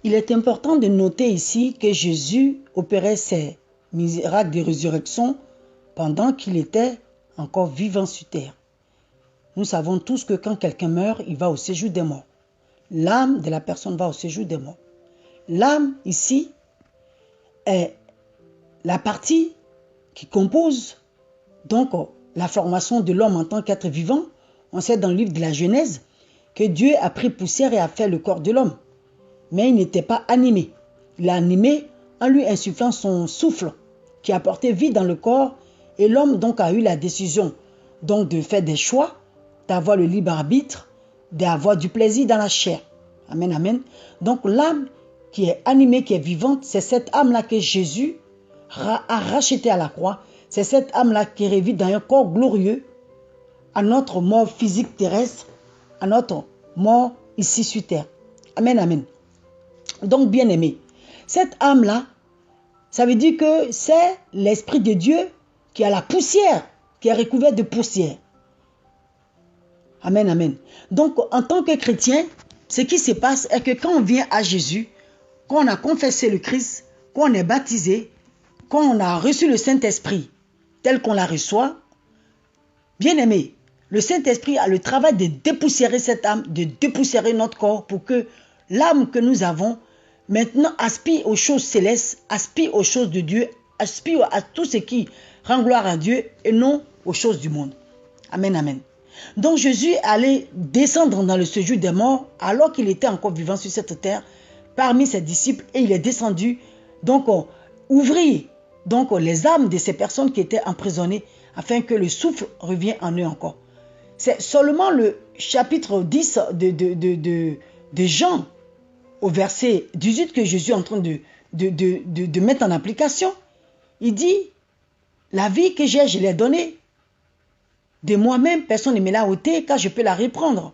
Il est important de noter ici que Jésus opérait ses miracles de résurrection pendant qu'il était encore vivant sur terre. Nous savons tous que quand quelqu'un meurt, il va au séjour des morts. L'âme de la personne va au séjour des morts. L'âme, ici, est la partie qui compose donc la formation de l'homme en tant qu'être vivant. On sait dans le livre de la Genèse que Dieu a pris poussière et a fait le corps de l'homme. Mais il n'était pas animé. Il a animé en lui insufflant son souffle qui apportait vie dans le corps. Et l'homme donc a eu la décision donc de faire des choix, d'avoir le libre arbitre, d'avoir du plaisir dans la chair. Amen, amen. Donc l'âme qui est animée, qui est vivante, c'est cette âme-là que Jésus a rachetée à la croix. C'est cette âme-là qui revit dans un corps glorieux à notre mort physique terrestre, à notre mort ici sur terre. Amen, amen. Donc, bien-aimé, cette âme-là, ça veut dire que c'est l'Esprit de Dieu qui a la poussière, qui est recouvert de poussière. Amen, amen. Donc, en tant que chrétien, ce qui se passe est que quand on vient à Jésus, quand on a confessé le Christ, quand on est baptisé, quand on a reçu le Saint-Esprit tel qu'on la reçoit, bien-aimé, le Saint-Esprit a le travail de dépoussiérer cette âme, de dépoussiérer notre corps pour que l'âme que nous avons maintenant aspire aux choses célestes, aspire aux choses de Dieu, aspire à tout ce qui rend gloire à Dieu et non aux choses du monde. Amen, amen. Donc Jésus allait descendre dans le séjour des morts alors qu'il était encore vivant sur cette terre parmi ses disciples et il est descendu donc ouvrir donc les âmes de ces personnes qui étaient emprisonnées afin que le souffle revienne en eux encore. C'est seulement le chapitre 10 de Jean au verset 18 que Jésus est en train de mettre en application. Il dit, la vie que j'ai, je l'ai donnée. De moi-même, personne ne me l'a ôtée car je peux la reprendre.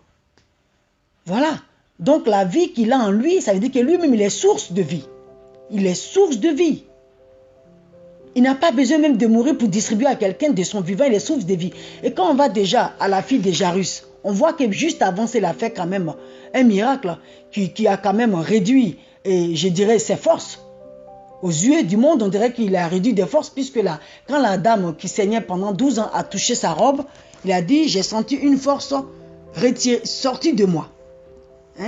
Voilà. Donc la vie qu'il a en lui, ça veut dire que lui-même, il est source de vie. Il est source de vie. Il n'a pas besoin même de mourir pour distribuer à quelqu'un de son vivant, il est source de vie. Et quand on va déjà à la fille de Jairus, on voit que juste avant, il a fait quand même un miracle qui a quand même réduit, et je dirais, ses forces. Aux yeux du monde, on dirait qu'il a réduit des forces, puisque là, quand la dame qui saignait pendant 12 ans a touché sa robe, il a dit, j'ai senti une force sortie de moi,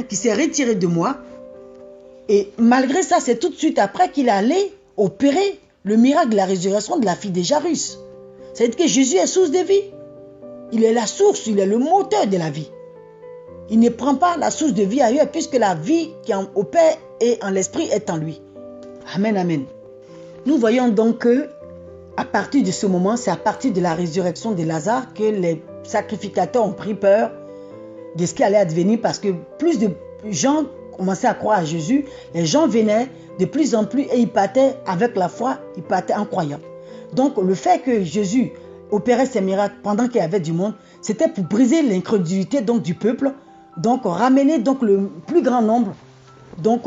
qui s'est retirée de moi. Et malgré ça, c'est tout de suite après qu'il allait opérer le miracle de la résurrection de la fille de Jairus. C'est-à-dire que Jésus est source de vie. Il est la source, il est le moteur de la vie. Il ne prend pas la source de vie ailleurs, puisque la vie qui au Père et en l'Esprit est en lui. Amen, amen. Nous voyons donc que, à partir de ce moment, c'est à partir de la résurrection de Lazare que les sacrificateurs ont pris peur de ce qui allait advenir, parce que plus de gens commençaient à croire à Jésus, les gens venaient de plus en plus et ils partaient avec la foi, ils partaient en croyant. Donc le fait que Jésus opérait ces miracles pendant qu'il y avait du monde, c'était pour briser l'incrédulité donc du peuple, donc ramener donc le plus grand nombre donc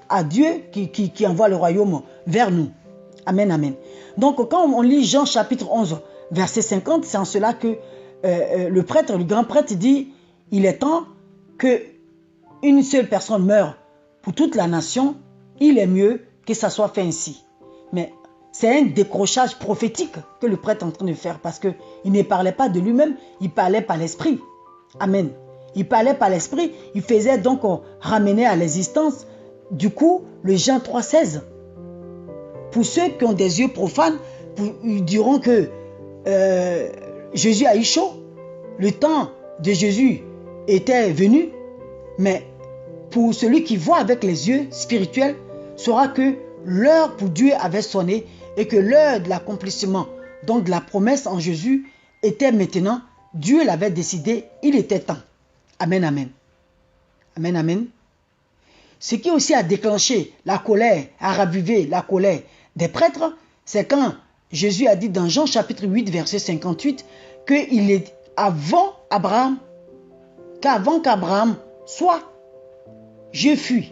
à Dieu qui envoie le royaume vers nous. Amen, amen. Donc quand on lit Jean chapitre 11 verset 50, c'est en cela que le prêtre, le grand prêtre dit, il est temps que une seule personne meure pour toute la nation, il est mieux que ça soit fait ainsi. Mais c'est un décrochage prophétique que le prêtre est en train de faire, parce qu'il ne parlait pas de lui-même, il parlait par l'esprit. Amen. Il parlait par l'esprit, il faisait donc ramener à l'existence, du coup, le Jean 3,16. Pour ceux qui ont des yeux profanes, ils diront que Jésus a eu chaud. Le temps de Jésus était venu, mais pour celui qui voit avec les yeux spirituels, saura que l'heure pour Dieu avait sonné et que l'heure de l'accomplissement, donc de la promesse en Jésus, était maintenant. Dieu l'avait décidé, il était temps. Amen, amen. Amen, amen. Ce qui aussi a déclenché la colère, a ravivé la colère des prêtres, c'est quand Jésus a dit dans Jean chapitre 8, verset 58, qu'il est avant Abraham, qu'avant qu'Abraham soit, je fus.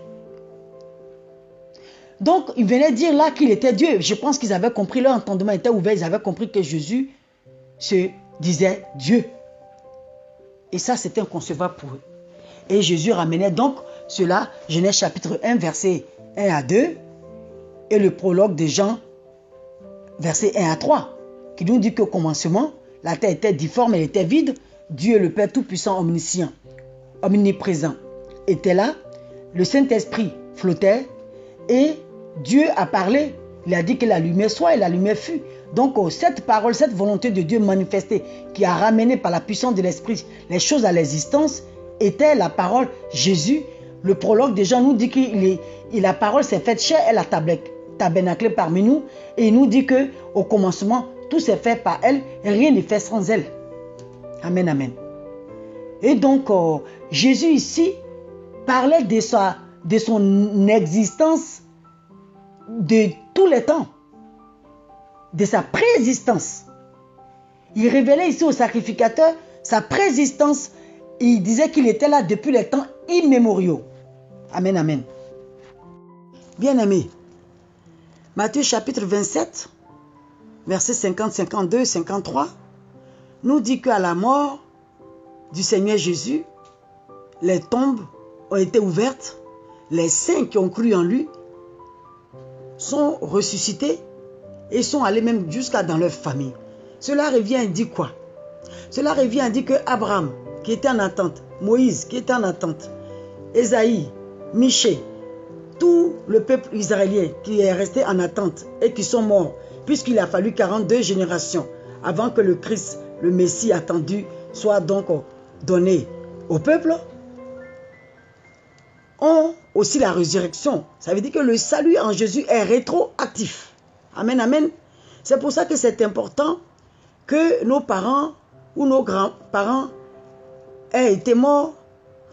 Donc, il venait dire là qu'il était Dieu. Je pense qu'ils avaient compris, leur entendement était ouvert, ils avaient compris que Jésus se disait Dieu. Et ça, c'était inconcevable pour eux. Et Jésus ramenait donc cela, Genèse chapitre 1, verset 1 à 2, et le prologue de Jean, verset 1 à 3, qui nous dit qu'au commencement, la terre était difforme, elle était vide, Dieu le Père Tout-Puissant, omniscient, omniprésent, était là, le Saint-Esprit flottait, et Dieu a parlé, il a dit que la lumière soit et la lumière fut. Donc cette parole, cette volonté de Dieu manifestée, qui a ramené par la puissance de l'Esprit les choses à l'existence, était la parole Jésus. Le prologue de Jean nous dit que la parole s'est faite chair, elle a tabernaclé parmi nous, et il nous dit que au commencement, tout s'est fait par elle, et rien n'est fait sans elle. Amen, amen. Et donc, Jésus ici parlait de son existence de tous les temps, de sa préexistence. Il révélait ici au sacrificateur sa préexistence. Il disait qu'il était là depuis les temps immémoriaux. Amen, amen. Bien-aimés, Matthieu chapitre 27, versets 50, 52, 53, nous dit qu'à la mort du Seigneur Jésus, les tombes ont été ouvertes, les saints qui ont cru en lui sont ressuscités et sont allés même jusqu'à dans leur famille. Cela revient à dire quoi? Cela revient à dire que Abraham, qui était en attente, Moïse, qui était en attente, Ésaïe, Michée, tout le peuple israélien qui est resté en attente et qui sont morts, puisqu'il a fallu 42 générations avant que le Christ, le Messie attendu, soit donc donné au peuple, ont aussi la résurrection. Ça veut dire que le salut en Jésus est rétroactif. Amen, amen. C'est pour ça que c'est important que nos parents ou nos grands-parents aient été morts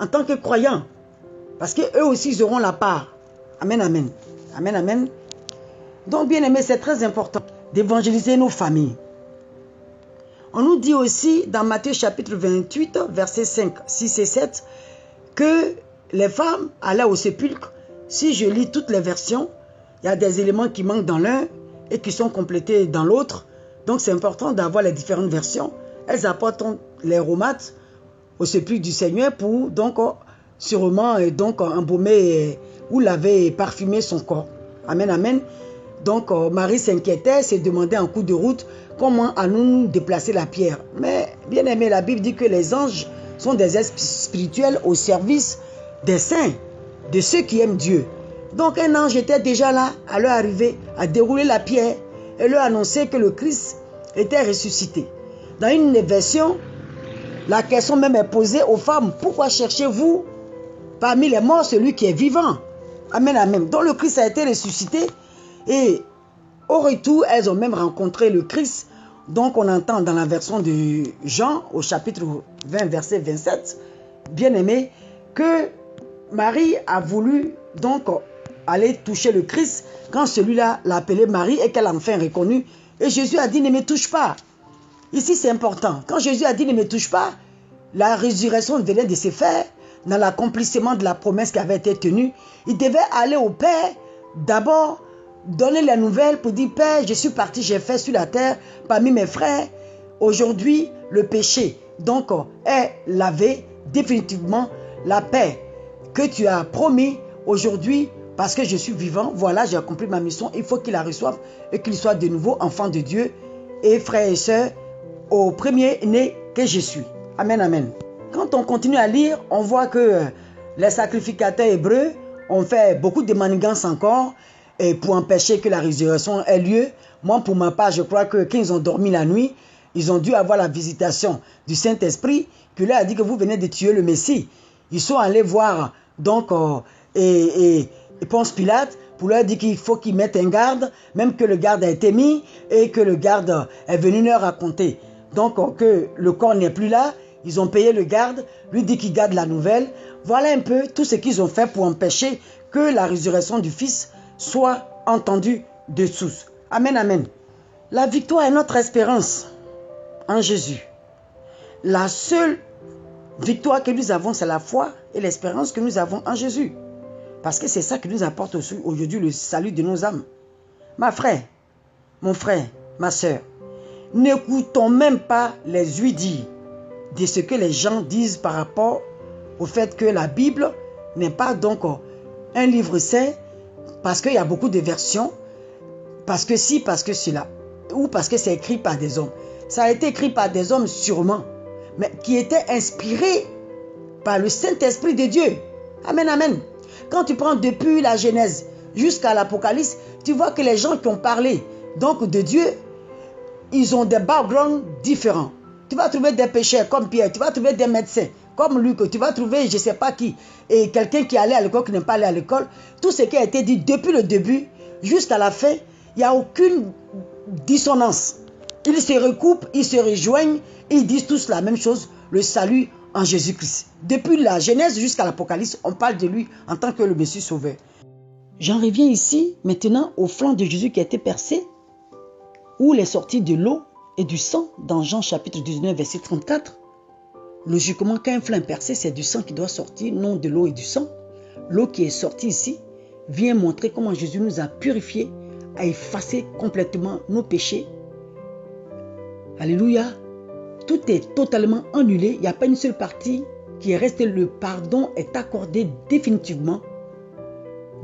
en tant que croyants. Parce qu'eux aussi, ils auront la part. Amen, amen. Amen, amen. Donc, bien aimé, c'est très important d'évangéliser nos familles. On nous dit aussi dans Matthieu chapitre 28, versets 5, 6 et 7, que les femmes allaient au sépulcre. Si je lis toutes les versions, il y a des éléments qui manquent dans l'un et qui sont complétés dans l'autre. Donc, c'est important d'avoir les différentes versions. Elles apportent les aromates au sépulcre du Seigneur pour donc sûrement embaumer ou laver et parfumer son corps. Amen, amen. Donc, Marie s'inquiétait, se demandait en cours de route comment allons-nous déplacer la pierre. Mais, bien aimé, la Bible dit que les anges sont des esprits spirituels au service des saints, de ceux qui aiment Dieu. Donc, un ange était déjà là, à leur arrivée, à dérouler la pierre et leur annoncer que le Christ était ressuscité. Dans une version, la question même est posée aux femmes. Pourquoi cherchez-vous parmi les morts celui qui est vivant? Amen, amen. Donc, le Christ a été ressuscité. Et au retour, elles ont même rencontré le Christ. Donc, on entend dans la version de Jean, au chapitre 20, verset 27, bien aimé, que Marie a voulu donc aller toucher le Christ quand celui-là l'a appelé Marie et qu'elle a enfin reconnu. Et Jésus a dit, ne me touche pas. Ici, c'est important. Quand Jésus a dit, ne me touche pas, la résurrection venait de se faire dans l'accomplissement de la promesse qui avait été tenue. Il devait aller au Père, d'abord, donner la nouvelle pour dire, Père, je suis parti, j'ai fait sur la terre parmi mes frères. Aujourd'hui, le péché donc est lavé définitivement. La paix que tu as promis aujourd'hui, parce que je suis vivant, voilà, j'ai accompli ma mission. Il faut qu'il la reçoive et qu'il soit de nouveau enfant de Dieu et frères et sœurs au premier-né que je suis. Amen, amen. Quand on continue à lire, on voit que les sacrificateurs hébreux ont fait beaucoup de manigances encore et pour empêcher que la résurrection ait lieu. Moi, pour ma part, je crois que quand ils ont dormi la nuit, ils ont dû avoir la visitation du Saint-Esprit qui leur a dit que vous venez de tuer le Messie. Ils sont allés voir donc Ponce Pilate pour leur dire qu'il faut qu'ils mettent un garde, même que le garde a été mis et que le garde est venu leur raconter. Donc que le corps n'est plus là, ils ont payé le garde, lui dit qu'il garde la nouvelle. Voilà un peu tout ce qu'ils ont fait pour empêcher que la résurrection du Fils soit entendue de tous. Amen, amen. La victoire est notre espérance en Jésus. La seule victoire que nous avons, c'est la foi et l'espérance que nous avons en Jésus. Parce que c'est ça qui nous apporte aujourd'hui le salut de nos âmes. Ma frère, mon frère, ma soeur, n'écoutons même pas les ouïes-dire de ce que les gens disent par rapport au fait que la Bible n'est pas donc un livre saint parce qu'il y a beaucoup de versions, parce que si, parce que cela, ou parce que c'est écrit par des hommes. Ça a été écrit par des hommes sûrement, mais qui étaient inspirés par le Saint-Esprit de Dieu. Amen, amen. Quand tu prends depuis la Genèse jusqu'à l'Apocalypse, tu vois que les gens qui ont parlé donc de Dieu, ils ont des backgrounds différents. Tu vas trouver des pécheurs comme Pierre, tu vas trouver des médecins comme Luc, tu vas trouver je ne sais pas qui, et quelqu'un qui allait à l'école, qui n'est pas allé à l'école. Tout ce qui a été dit depuis le début jusqu'à la fin, il n'y a aucune dissonance. Ils se recoupent, ils se rejoignent, ils disent tous la même chose, le salut en Jésus-Christ. Depuis la Genèse jusqu'à l'Apocalypse, on parle de lui en tant que le Messie sauveur. J'en reviens ici maintenant au flanc de Jésus qui a été percé, où il est sorti de l'eau et du sang dans Jean chapitre 19 verset 34. Logiquement, quand un flanc est percé, c'est du sang qui doit sortir, non de l'eau et du sang. L'eau qui est sortie ici vient montrer comment Jésus nous a purifiés, a effacé complètement nos péchés. Alléluia. Tout est totalement annulé. Il n'y a pas une seule partie qui est restée. Le pardon est accordé définitivement.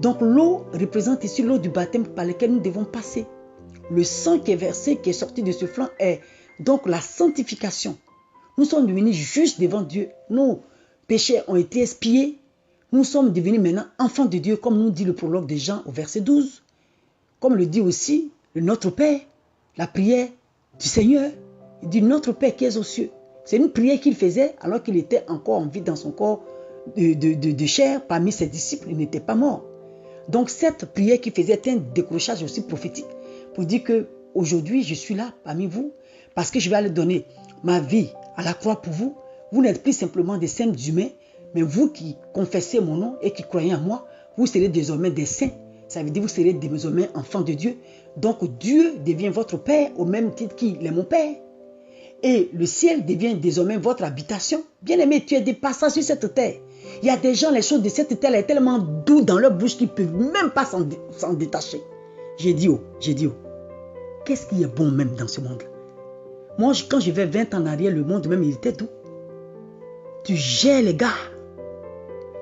Donc l'eau représente ici l'eau du baptême par lequel nous devons passer. Le sang qui est versé, qui est sorti de ce flanc est donc la sanctification. Nous sommes devenus justes devant Dieu. Nos péchés ont été expiés. Nous sommes devenus maintenant enfants de Dieu, comme nous dit le prologue de Jean au verset 12. Comme le dit aussi le Notre Père, la prière du Seigneur. Il dit Notre Père qui est aux cieux. C'est une prière qu'il faisait alors qu'il était encore en vie dans son corps de chair parmi ses disciples. Il n'était pas mort. Donc cette prière qu'il faisait était un décrochage aussi prophétique pour dire que aujourd'hui je suis là parmi vous parce que je vais aller donner ma vie à la croix pour vous. Vous n'êtes plus simplement des simples humains, mais vous qui confessez mon nom et qui croyez en moi, vous serez désormais des saints. Ça veut dire que vous serez désormais enfants de Dieu. Donc Dieu devient votre Père au même titre qu'il est mon Père. Et le ciel devient désormais votre habitation. Bien-aimé, tu es des passages sur cette terre. Il y a des gens, les choses de cette terre sont tellement douces dans leur bouche qu'ils ne peuvent même pas s'en détacher. J'ai dit, qu'est-ce qui est bon même dans ce monde-là? Moi, quand je vais 20 ans en arrière, le monde même, il était doux. Tu gères les gars.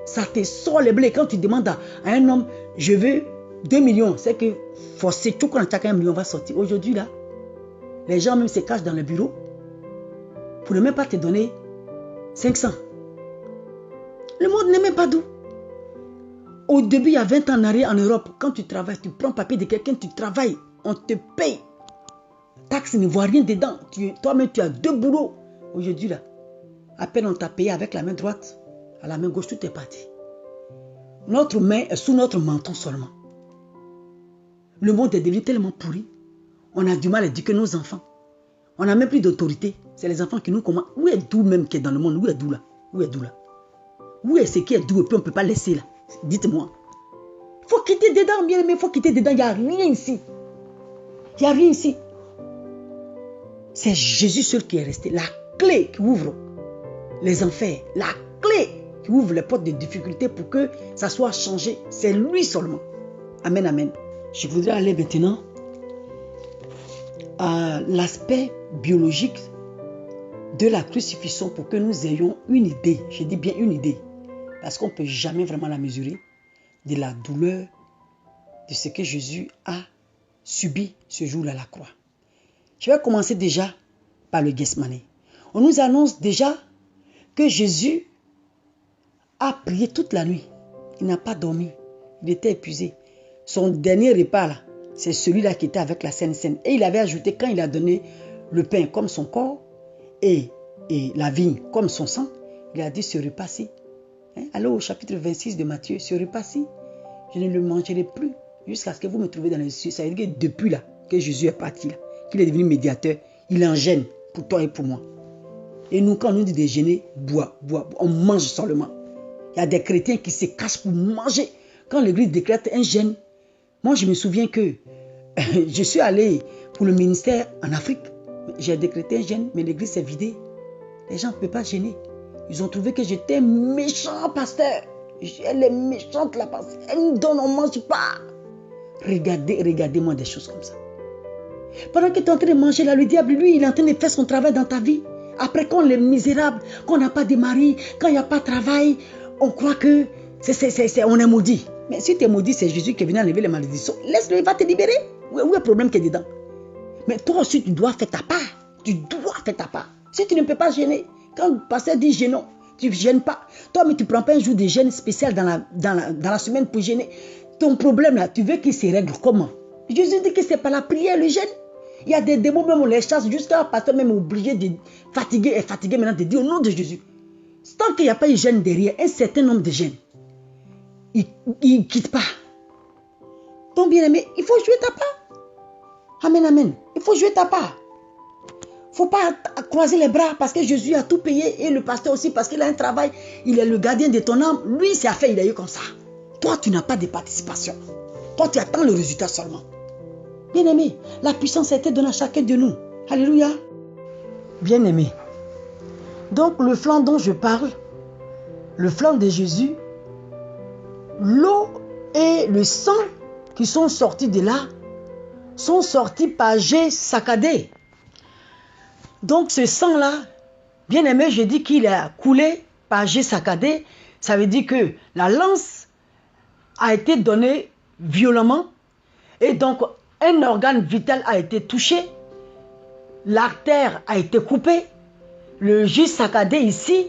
Ça te sort les blés. Quand tu demandes à un homme, je veux 2 millions, c'est que forcément, tout quand chacun 1 million va sortir. Aujourd'hui, là, les gens même se cachent dans le bureau pour ne même pas te donner 500. Le monde n'est même pas doux. Au début, il y a 20 ans en arrière en Europe, quand tu travailles, tu prends papier de quelqu'un, tu travailles, on te paye. Taxe ne voit rien dedans. Toi-même, tu as 2 boulots. Aujourd'hui, là, à peine on t'a payé avec la main droite, à la main gauche, tout est parti. Notre main est sous notre menton seulement. Le monde est devenu tellement pourri. On a du mal à éduquer nos enfants. On n'a même plus d'autorité. C'est les enfants qui nous commandent. Où est doux même qui est dans le monde? Où est doux là? Où est doux là? Où est ce qui est doux et puis on ne peut pas laisser là? Dites-moi. Il faut quitter dedans, bien aimé. Il faut quitter dedans. Il n'y a rien ici. Il n'y a rien ici. C'est Jésus seul qui est resté. La clé qui ouvre les enfers. La clé qui ouvre les portes de difficultés pour que ça soit changé. C'est lui seulement. Amen, amen. Je voudrais aller maintenant à l'aspect biologique de la crucifixion pour que nous ayons une idée. Je dis bien une idée. Parce qu'on ne peut jamais vraiment la mesurer de la douleur de ce que Jésus a subi ce jour-là à la croix. Je vais commencer déjà par le Gethsemane. On nous annonce déjà que Jésus a prié toute la nuit. Il n'a pas dormi. Il était épuisé. Son dernier repas, là, c'est celui-là qui était avec la Sainte Seine. Et il avait ajouté, quand il a donné le pain comme son corps et la vigne comme son sang, il a dit ce repas-ci. Allez au chapitre 26 de Matthieu, ce repas-ci, je ne le mangerai plus jusqu'à ce que vous me trouviez dans les cieux. Ça veut dire que depuis là, que Jésus est parti là, qu'il est devenu médiateur, il en gêne pour toi et pour moi. Et nous, quand on nous dit de gêner, bois, on mange seulement. Il y a des chrétiens qui se cachent pour manger. Quand l'église décrète un gêne, moi je me souviens que je suis allé pour le ministère en Afrique. J'ai décrété un gêne, mais l'église s'est vidée. Les gens ne peuvent pas gêner. Ils ont trouvé que j'étais méchant, pasteur. Elle est méchante, la pasteur. Elle nous donne, on ne mange pas. Regardez-moi des choses comme ça. Pendant que tu es en train de manger là, le diable, lui, il est en train de faire son travail dans ta vie. Après, quand on est misérable, qu'on n'a pas de mari, quand il n'y a pas de travail, on croit que On est maudit. Mais si tu es maudit, c'est Jésus qui est venu enlever les malédictions. Laisse-le, il va te libérer. Où est le problème qui est dedans? Mais toi aussi, tu dois faire ta part. Tu dois faire ta part. Si tu ne peux pas gêner, quand le pasteur dit gênons, tu ne gênes pas. Toi, mais tu ne prends pas un jour de gêne spécial dans la semaine pour gêner. Ton problème là, tu veux qu'il se règle comment? Jésus dit que ce n'est pas la prière, le gêne. Il y a des démons, même on les chasse, jusqu'à un pasteur même obligé de fatiguer maintenant de dire au nom de Jésus. Tant qu'il n'y a pas une gêne derrière, un certain nombre de gênes, il ne quitte pas. Ton bien-aimé, il faut jouer ta part. Amen, amen. Il faut jouer ta part. Il ne faut pas croiser les bras parce que Jésus a tout payé et le pasteur aussi parce qu'il a un travail. Il est le gardien de ton âme. Lui, c'est affaire, il a eu comme ça. Toi, tu n'as pas de participation. Toi, tu attends le résultat seulement. Bien-aimé, la puissance a été donnée à chacun de nous. Alléluia. Bien-aimé. Donc, le flanc dont je parle, le flanc de Jésus, l'eau et le sang qui sont sortis de là, sont sortis par jet saccadé. Donc, ce sang-là, bien-aimé, je dis qu'il a coulé par jet saccadé. Ça veut dire que la lance a été donnée violemment et donc un organe vital a été touché, l'artère a été coupée, le jet saccadé ici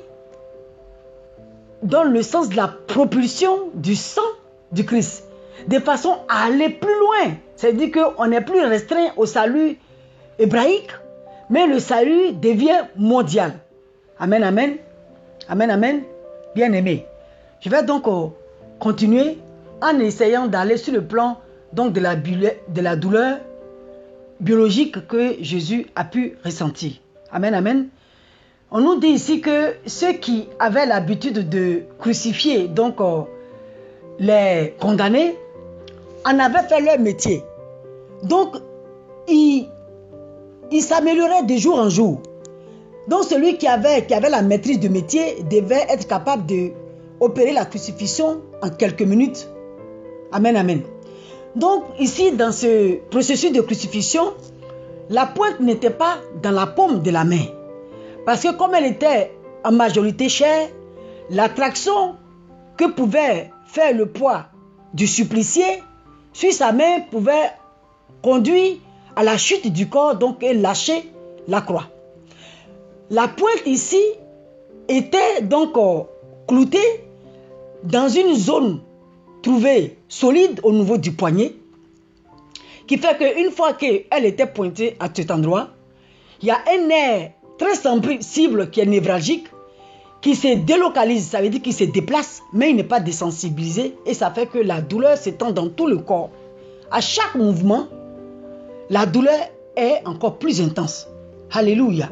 donne le sens de la propulsion du sang du Christ, de façon à aller plus loin. C'est-à-dire qu'on n'est plus restreint au salut hébraïque, mais le salut devient mondial. Amen, amen. Amen, amen. Bien aimé. Je vais donc continuer en essayant d'aller sur le plan donc de la douleur biologique que Jésus a pu ressentir. Amen, amen. On nous dit ici que ceux qui avaient l'habitude de crucifier donc les condamnés en avaient fait leur métier. Donc, ils s'amélioraient de jour en jour. Donc, celui qui avait la maîtrise du métier devait être capable d'opérer la crucifixion en quelques minutes. Amen, amen. Donc, ici, dans ce processus de crucifixion, la pointe n'était pas dans la paume de la main. Parce que comme elle était en majorité chère, la traction que pouvait faire le poids du supplicié sur sa main pouvait conduire à la chute du corps, donc et lâcher la croix. La pointe ici était donc cloutée dans une zone trouvée solide au niveau du poignet, qui fait qu'une fois qu'elle était pointée à cet endroit, il y a un nerf très sensible qui est névralgique, qui se délocalise, ça veut dire qu'il se déplace, mais il n'est pas désensibilisé et ça fait que la douleur s'étend dans tout le corps. À chaque mouvement, la douleur est encore plus intense. Alléluia.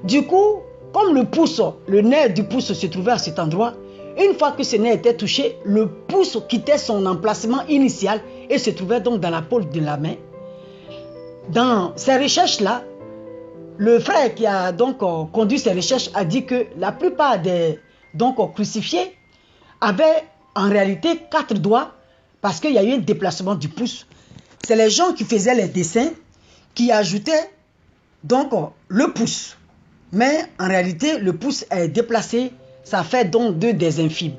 Du coup, comme le nerf du pouce se trouvait à cet endroit, une fois que ce nerf était touché, le pouce quittait son emplacement initial et se trouvait donc dans la paume de la main. Dans ces recherches-là, le frère qui a donc conduit ces recherches a dit que la plupart des crucifiés avaient en réalité 4 doigts parce qu'il y a eu un déplacement du pouce. C'est les gens qui faisaient les dessins qui ajoutaient donc le pouce. Mais en réalité, le pouce est déplacé, ça fait donc 2 des infimes.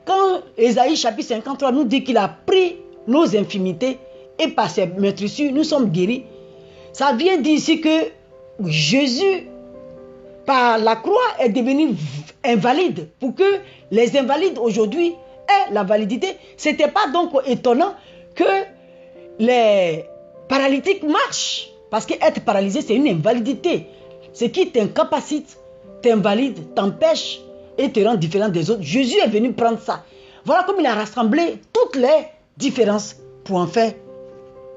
Quand Ésaïe chapitre 53 nous dit qu'il a pris nos infimités et par ses meurtrissures, nous sommes guéris, ça vient dire ici que Jésus, par la croix, est devenu invalide pour que les invalides aujourd'hui aient la validité. Ce n'était pas donc étonnant que les paralytiques marchent. Parce qu'être paralysé, c'est une invalidité. Ce qui t'incapacite, t'invalide, t'empêche et te rend différent des autres. Jésus est venu prendre ça. Voilà comme il a rassemblé toutes les différences pour en faire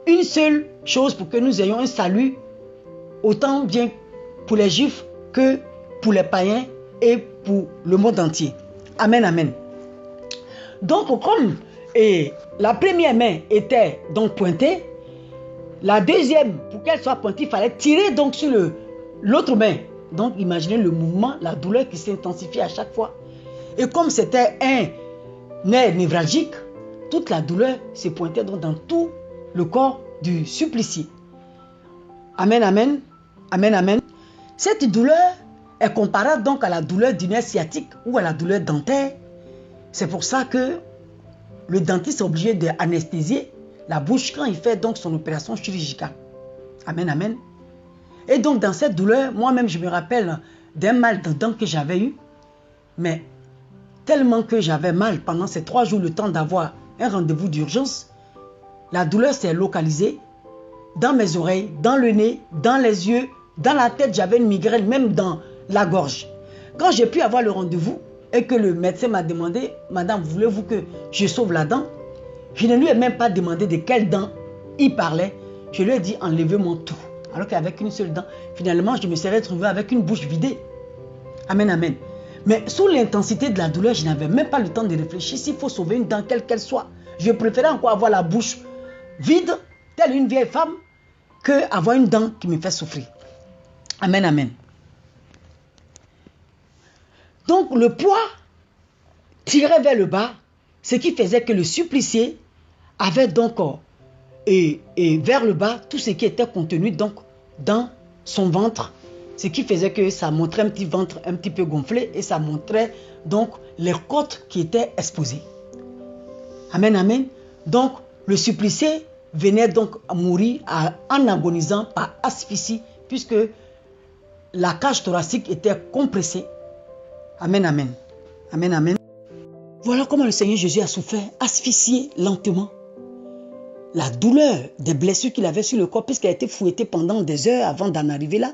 une seule chose pour que nous ayons un salut autant bien pour les juifs que pour les païens et pour le monde entier. Amen, amen. Donc, comme la première main était donc pointée, la deuxième, pour qu'elle soit pointée, il fallait tirer donc sur l'autre main. Donc, imaginez le mouvement, la douleur qui s'intensifie à chaque fois. Et comme c'était un nerf névralgique, toute la douleur se pointait donc dans tout le corps du supplicié. Amen, amen. Amen, amen. Cette douleur est comparable donc à la douleur du nerf sciatique ou à la douleur dentaire C'est pour ça que le dentiste est obligé d'anesthésier la bouche quand il fait donc son opération chirurgicale. Amen, amen. Et donc dans cette douleur, moi-même je me rappelle d'un mal de dents que j'avais eu. Mais tellement que j'avais mal pendant ces 3 jours, le temps d'avoir un rendez-vous d'urgence, la douleur s'est localisée dans mes oreilles, dans le nez, dans les yeux, dans la tête. J'avais une migraine, même dans la gorge. Quand j'ai pu avoir le rendez-vous et que le médecin m'a demandé, madame, voulez-vous que je sauve la dent? Je ne lui ai même pas demandé de quelle dent il parlait. Je lui ai dit, enlevez-moi tout. Alors qu'avec une seule dent, finalement, je me serais retrouvé avec une bouche vidée. Amen, amen. Mais sous l'intensité de la douleur, je n'avais même pas le temps de réfléchir. S'il faut sauver une dent, quelle qu'elle soit, je préférais encore avoir la bouche vide, telle une vieille femme, que avoir une dent qui me fait souffrir. Amen, amen. Donc le poids tirait vers le bas, ce qui faisait que le supplicié avait donc et vers le bas tout ce qui était contenu donc dans son ventre, ce qui faisait que ça montrait un petit ventre un petit peu gonflé et ça montrait donc les côtes qui étaient exposées. Amen, amen. Donc le supplicié venait donc à mourir en agonisant par asphyxie puisque la cage thoracique était compressée. Amen, amen. Amen, amen. Voilà comment le Seigneur Jésus a souffert, asphyxié lentement. La douleur des blessures qu'il avait sur le corps, puisqu'il a été fouetté pendant des heures avant d'en arriver là.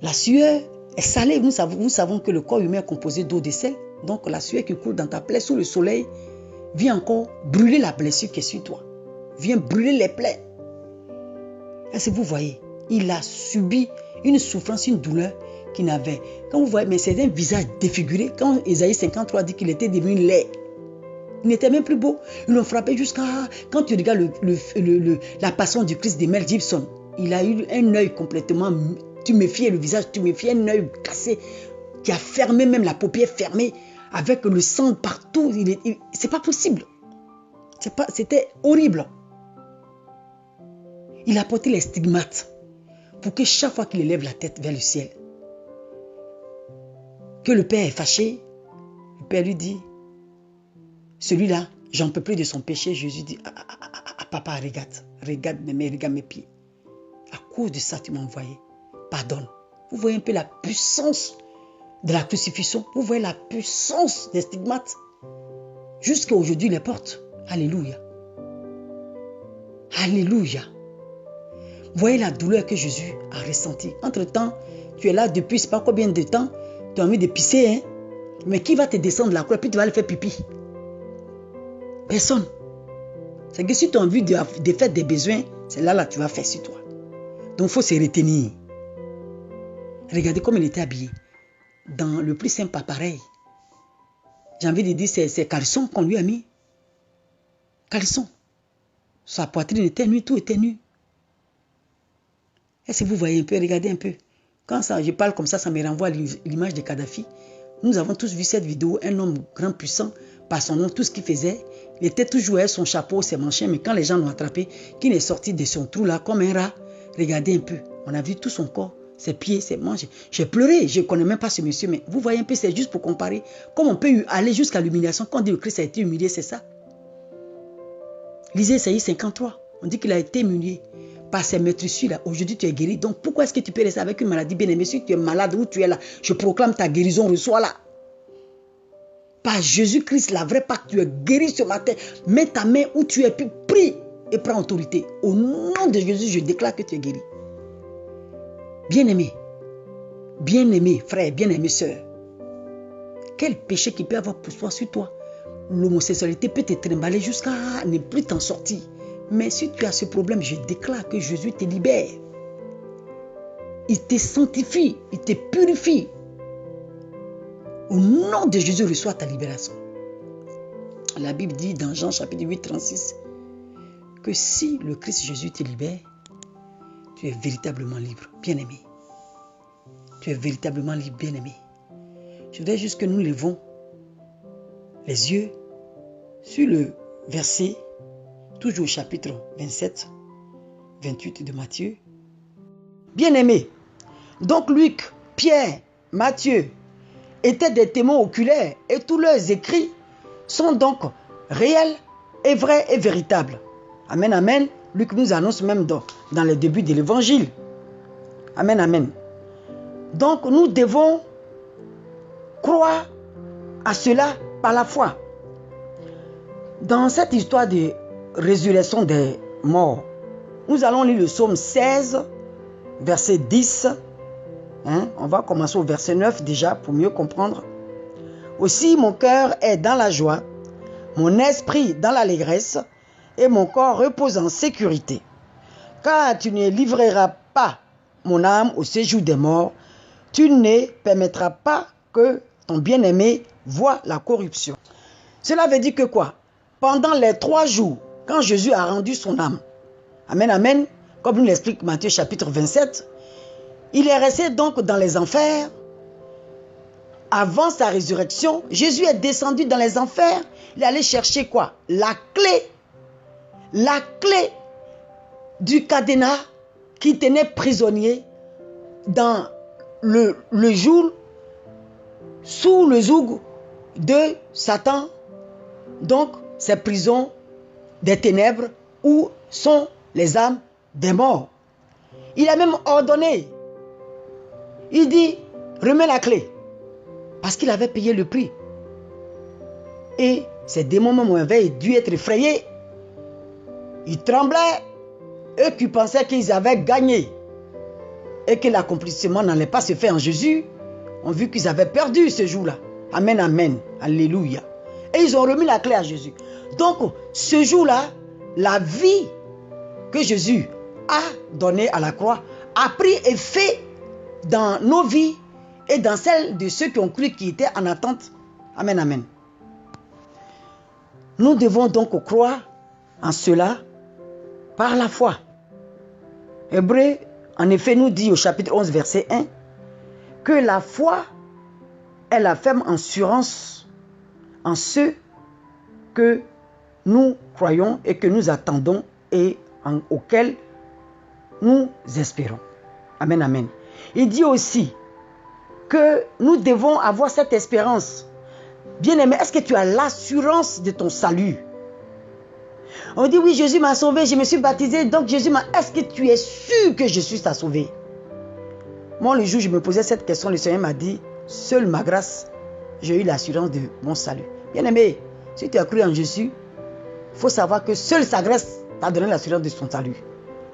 La sueur est salée. Nous savons que le corps humain est composé d'eau de sel. Donc la sueur qui coule dans ta plaie sous le soleil vient encore brûler la blessure qui est sur toi. Vient brûler les plaies. Est-ce que vous voyez? Il a subi une souffrance, une douleur qu'il n'avait. Quand vous voyez, mais c'est un visage défiguré. Quand Ésaïe 53 dit qu'il était devenu laid, il n'était même plus beau. Ils l'ont frappé jusqu'à... Quand tu regardes la passion du Christ de Mel Gibson, il a eu un œil complètement tuméfié, le visage tuméfié, un œil cassé, qui a fermé, même la paupière fermée, avec le sang partout. C'est pas possible. C'était horrible. Il a porté les stigmates pour que chaque fois qu'il élève la tête vers le ciel, que le Père est fâché, le Père lui dit, celui-là, j'en peux plus de son péché. Jésus dit, papa, regarde mes pieds. À cause de ça, tu m'as envoyé. Pardonne. Vous voyez un peu la puissance de la crucifixion. Vous voyez la puissance des stigmates. Jusqu'à aujourd'hui, il les porte. Alléluia. Alléluia. Vous voyez la douleur que Jésus a ressentie. Entre-temps, tu es là depuis je ne sais pas combien de temps. Tu as envie de pisser, hein? Mais qui va te descendre la croix puis tu vas aller faire pipi? Personne. C'est que si tu as envie de faire des besoins, c'est là tu vas faire sur toi. Donc il faut se retenir. Regardez comme il était habillé. Dans le plus simple appareil. J'ai envie de dire, c'est caleçon qu'on lui a mis. Caleçon. Sa poitrine était nue, tout était nu. Est-ce que vous voyez un peu? Regardez un peu. Quand je parle comme ça me renvoie à l'image de Kadhafi. Nous avons tous vu cette vidéo, un homme grand puissant, par son nom, tout ce qu'il faisait. Il était toujours avec son chapeau, ses manchettes, mais quand les gens l'ont attrapé, qu'il est sorti de son trou là comme un rat, regardez un peu. On a vu tout son corps, ses pieds, ses manches. J'ai pleuré, je ne connais même pas ce monsieur, mais vous voyez un peu, c'est juste pour comparer. Comme on peut aller jusqu'à l'humiliation. Quand on dit que le Christ a été humilié, c'est ça. Lisez Ésaïe 53, on dit qu'il a été humilié par ces maîtresses là. Aujourd'hui, tu es guéri. Donc, pourquoi est-ce que tu peux rester avec une maladie? Bien aimé, si tu es malade où tu es là, je proclame ta guérison, reçois-la. Par Jésus-Christ, la vraie Pâque, tu es guéri ce matin. Mets ta main où tu es, puis prie et prends autorité. Au nom de Jésus, je déclare que tu es guéri. Bien-aimé, frère, bien-aimé, sœur, quel péché qui peut avoir pour toi sur toi? L'homosexualité peut te trimballer jusqu'à ne plus t'en sortir. Mais si tu as ce problème, je déclare que Jésus te libère. Il te sanctifie, il te purifie. Au nom de Jésus, reçois ta libération. La Bible dit dans Jean chapitre 8, 36, que si le Christ Jésus te libère, tu es véritablement libre, bien-aimé. Tu es véritablement libre, bien-aimé. Je voudrais juste que nous levons les yeux sur le verset, toujours au chapitre 27, 28 de Matthieu. Bien-aimé, donc Luc, Pierre, Matthieu étaient des témoins oculaires et tous leurs écrits sont donc réels et vrais et véritables. Amen, amen. Luc nous annonce même dans les débuts de l'évangile. Amen, amen. Donc nous devons croire à cela par la foi. Dans cette histoire de résurrection des morts, nous allons lire le psaume 16, verset 10. On va commencer au verset 9 déjà pour mieux comprendre. Aussi mon cœur est dans la joie, mon esprit dans l'allégresse et mon corps repose en sécurité. Car tu ne livreras pas mon âme au séjour des morts, tu ne permettras pas que ton bien-aimé voie la corruption. Cela veut dire que quoi? Pendant les 3 jours, quand Jésus a rendu son âme, amen, amen, comme nous l'explique Matthieu chapitre 27, il est resté donc dans les enfers. Avant sa résurrection, Jésus est descendu dans les enfers. Il allait chercher quoi? La clé du cadenas qui tenait prisonnier dans le jour sous le joug de Satan. Donc, ces prisons des ténèbres où sont les âmes des morts. Il a même ordonné. Il dit, remets la clé. Parce qu'il avait payé le prix. Et ces démons même avaient dû être effrayés. Ils tremblaient. Eux qui pensaient qu'ils avaient gagné. Et que l'accomplissement n'allait pas se faire en Jésus, ont vu qu'ils avaient perdu ce jour-là. Amen, amen. Alléluia. Et ils ont remis la clé à Jésus. Donc, ce jour-là, la vie que Jésus a donnée à la croix a pris effet dans nos vies et dans celles de ceux qui ont cru qui étaient en attente. Amen, amen. Nous devons donc croire en cela par la foi. Hébreu, en effet, nous dit au chapitre 11, verset 1, que la foi est la ferme assurance en ce que nous croyons et que nous attendons et auquel nous espérons. Amen, amen. Il dit aussi que nous devons avoir cette espérance. Bien-aimé, est-ce que tu as l'assurance de ton salut? On dit oui, Jésus m'a sauvé, je me suis baptisé, donc Jésus m'a... Est-ce que tu es sûr que je suis ta sauvé? Moi, le jour où je me posais cette question, le Seigneur m'a dit, seule ma grâce, j'ai eu l'assurance de mon salut. Bien-aimé, si tu as cru en Jésus, il faut savoir que seule sa grâce t'a donné l'assurance de son salut.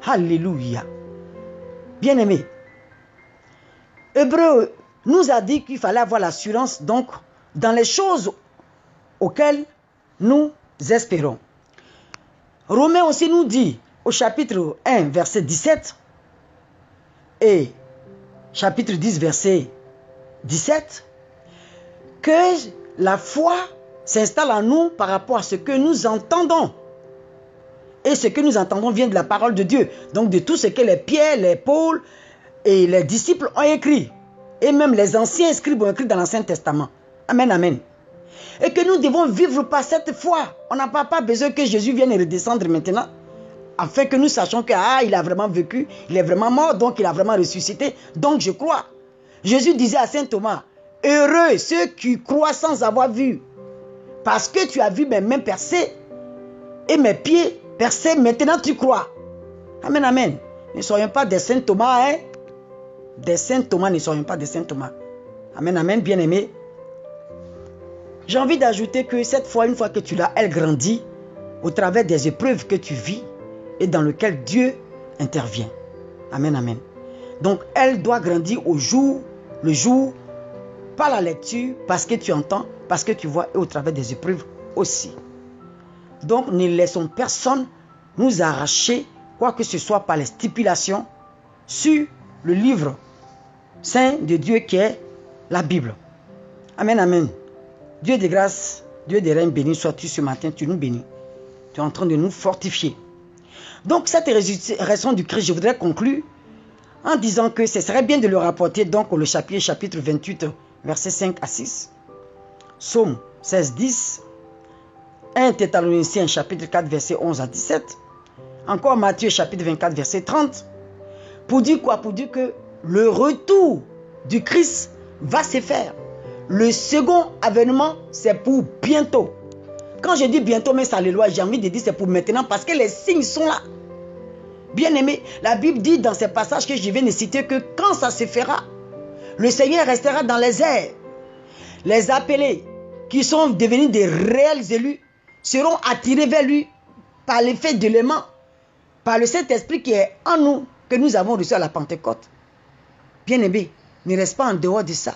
Alléluia. Bien-aimé, Hébreu nous a dit qu'il fallait avoir l'assurance donc dans les choses auxquelles nous espérons. Romains aussi nous dit au chapitre 1 verset 17 et chapitre 10 verset 17 que la foi s'installe en nous par rapport à ce que nous entendons. Et ce que nous entendons vient de la parole de Dieu. Donc de tout ce que les Pierre, les Paul et les disciples ont écrit. Et même les anciens scribes ont écrit dans l'Ancien Testament. Amen, amen. Et que nous devons vivre par cette foi. On n'a pas besoin que Jésus vienne redescendre maintenant. Afin que nous sachions que il a vraiment vécu, il est vraiment mort, donc il a vraiment ressuscité. Donc je crois. Jésus disait à saint Thomas, heureux ceux qui croient sans avoir vu. Parce que tu as vu mes mains percées et mes pieds percés, maintenant tu crois. Amen, amen. Ne soyons pas des saint Thomas, hein. Des saint Thomas, ne soyons pas des saint Thomas. Amen, amen, bien-aimé. J'ai envie d'ajouter que cette foi, une fois que tu l'as, elle grandit au travers des épreuves que tu vis et dans lesquelles Dieu intervient. Amen, amen. Donc, elle doit grandir le jour, par la lecture, parce que tu entends, parce que tu vois, et au travers des épreuves aussi. Donc, ne laissons personne nous arracher, quoi que ce soit par les stipulations, sur le livre saint de Dieu qui est la Bible. Amen, amen. Dieu de grâce, Dieu de règne, béni sois-tu ce matin, tu nous bénis. Tu es en train de nous fortifier. Donc, cette résurrection du Christ, je voudrais conclure en disant que ce serait bien de le rapporter donc au chapitre 28, versets 5 à 6. Psaume 16, 10. 1 Thessaloniciens, chapitre 4, versets 11 à 17. Encore Matthieu, chapitre 24, verset 30. Pour dire quoi? Pour dire que le retour du Christ va se faire. Le second avènement, c'est pour bientôt. Quand je dis bientôt, mais ça le loi, j'ai envie de dire c'est pour maintenant parce que les signes sont là. Bien aimé, la Bible dit dans ces passages que je viens de citer que quand ça se fera, le Seigneur restera dans les airs. Les appelés qui sont devenus des réels élus seront attirés vers lui par l'effet de l'aimant, par le Saint-Esprit qui est en nous, que nous avons reçu à la Pentecôte. Bien aimé, ne reste pas en dehors de ça.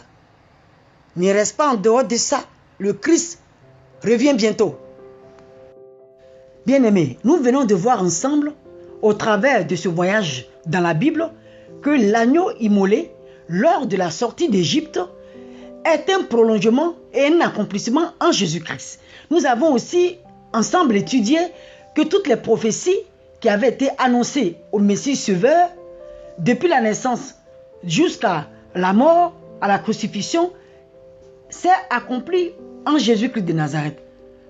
Ne reste pas en dehors de ça. Le Christ revient bientôt. Bien aimé, nous venons de voir ensemble, au travers de ce voyage dans la Bible, que l'agneau immolé, lors de la sortie d'Égypte, est un prolongement et un accomplissement en Jésus-Christ. Nous avons aussi ensemble étudié que toutes les prophéties qui avaient été annoncées au Messie Sauveur, depuis la naissance jusqu'à la mort, à la crucifixion, s'est accompli en Jésus-Christ de Nazareth.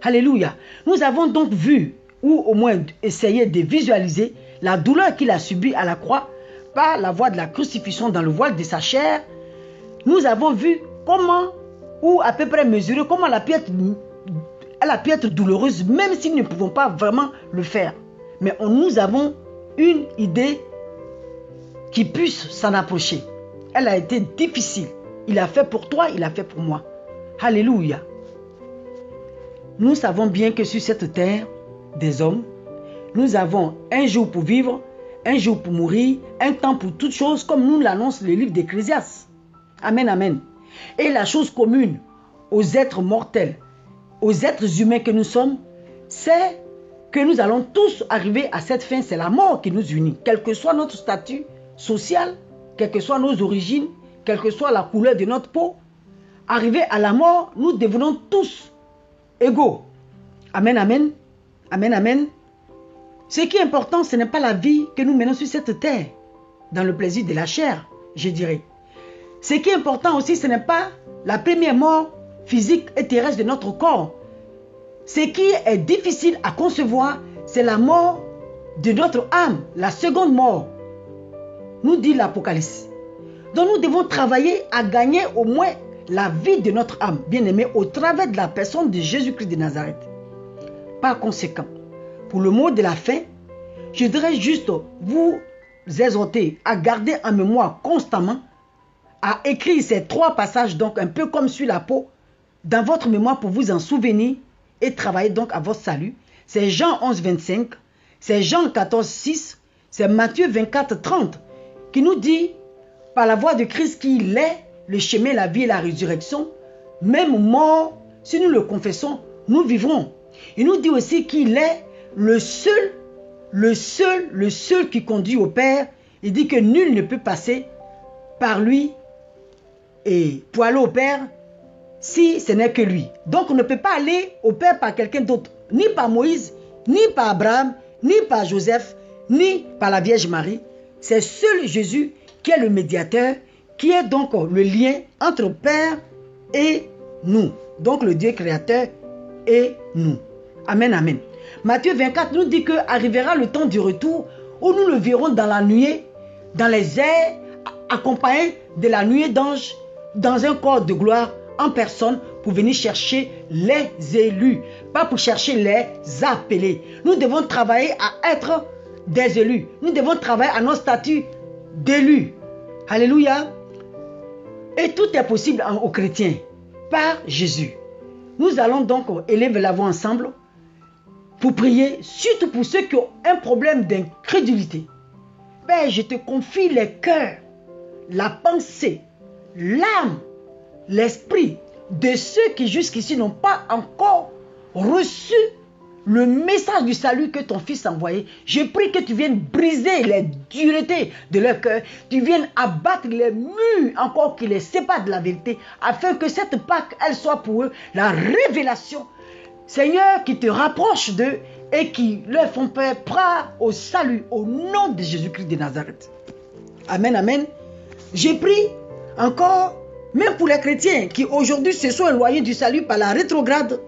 Alléluia. Nous avons donc vu, ou au moins essayé de visualiser, la douleur qu'il a subie à la croix par la voie de la crucifixion dans le voile de sa chair. Nous avons vu comment, ou à peu près mesurer comment elle a pu être douloureuse, même si nous ne pouvons pas vraiment le faire. Mais nous avons une idée qui puisse s'en approcher. Elle a été difficile. Il a fait pour toi, il a fait pour moi. Alléluia. Nous savons bien que sur cette terre des hommes, nous avons un jour pour vivre, un jour pour mourir, un temps pour toutes choses, comme nous l'annonce le livre d'Ecclésiaste. Amen, amen. Et la chose commune aux êtres mortels, aux êtres humains que nous sommes, c'est que nous allons tous arriver à cette fin, c'est la mort qui nous unit. Quel que soit notre statut social, quelles que soient nos origines, quelle que soit la couleur de notre peau, arriver à la mort, nous devenons tous égaux. Amen, amen. Amen, amen. Ce qui est important, ce n'est pas la vie que nous menons sur cette terre, dans le plaisir de la chair, je dirais. Ce qui est important aussi, ce n'est pas la première mort physique et terrestre de notre corps. Ce qui est difficile à concevoir, c'est la mort de notre âme, la seconde mort, nous dit l'Apocalypse. Donc nous devons travailler à gagner au moins la vie de notre âme, bien aimée, au travers de la personne de Jésus-Christ de Nazareth. Par conséquent, pour le mot de la fin, je voudrais juste vous exhorter à garder en mémoire constamment, à écrire ces 3 passages, donc un peu comme sur la peau, dans votre mémoire pour vous en souvenir et travailler donc à votre salut. C'est Jean 11, 25, c'est Jean 14, 6, c'est Matthieu 24, 30, qui nous dit, par la voix de Christ, qu'il est le chemin, la vie et la résurrection, même mort, si nous le confessons, nous vivrons. Il nous dit aussi qu'il est le seul qui conduit au Père. Il dit que nul ne peut passer par lui et pour aller au Père si ce n'est que lui. Donc on ne peut pas aller au Père par quelqu'un d'autre, ni par Moïse, ni par Abraham, ni par Joseph, ni par la Vierge Marie. C'est seul Jésus qui est le médiateur, qui est donc le lien entre le Père et nous. Donc le Dieu créateur et nous. Amen, amen. Matthieu 24 nous dit que arrivera le temps du retour où nous le verrons dans la nuée, dans les airs, accompagné de la nuée d'anges, dans un corps de gloire en personne pour venir chercher les élus, pas pour chercher les appelés. Nous devons travailler à être des élus. Nous devons travailler à notre statut d'élus. Alléluia. Et tout est possible aux chrétiens par Jésus. Nous allons donc élever la voix ensemble pour prier, surtout pour ceux qui ont un problème d'incrédulité. Père, je te confie les cœurs, la pensée, l'âme, l'esprit de ceux qui jusqu'ici n'ont pas encore reçu le message du salut que ton fils a envoyé. Je prie que tu viennes briser les duretés de leur cœur. Tu viennes abattre les murs encore qui les séparent de la vérité, afin que cette Pâque, elle soit pour eux la révélation, Seigneur, qui te rapproche d'eux et qui leur font part au salut au nom de Jésus-Christ de Nazareth. Amen, amen. J'ai pris encore, même pour les chrétiens qui aujourd'hui se sont éloignés du salut par la rétrograde,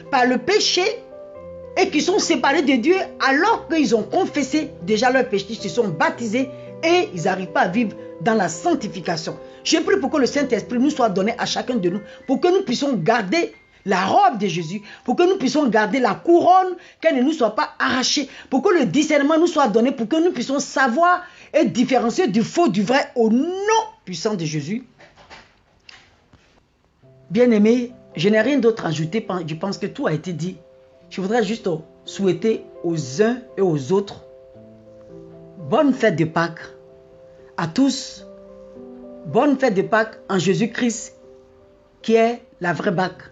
par le péché, et qui sont séparés de Dieu alors qu'ils ont confessé déjà leur péché, ils se sont baptisés et ils n'arrivent pas à vivre dans la sanctification. Je prie pour que le Saint-Esprit nous soit donné à chacun de nous, pour que nous puissions garder la robe de Jésus, pour que nous puissions garder la couronne, qu'elle ne nous soit pas arrachée, pour que le discernement nous soit donné, pour que nous puissions savoir et différencier du faux, du vrai, au nom puissant de Jésus. Bien-aimés, je n'ai rien d'autre à ajouter, je pense que tout a été dit. Je voudrais juste souhaiter aux uns et aux autres bonne fête de Pâques à tous. Bonne fête de Pâques en Jésus-Christ, qui est la vraie Pâques.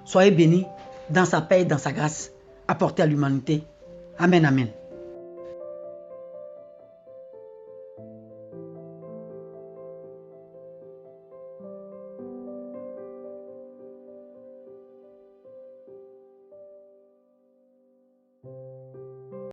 Soyez bénis dans sa paix et dans sa grâce apportée à l'humanité. Amen, amen.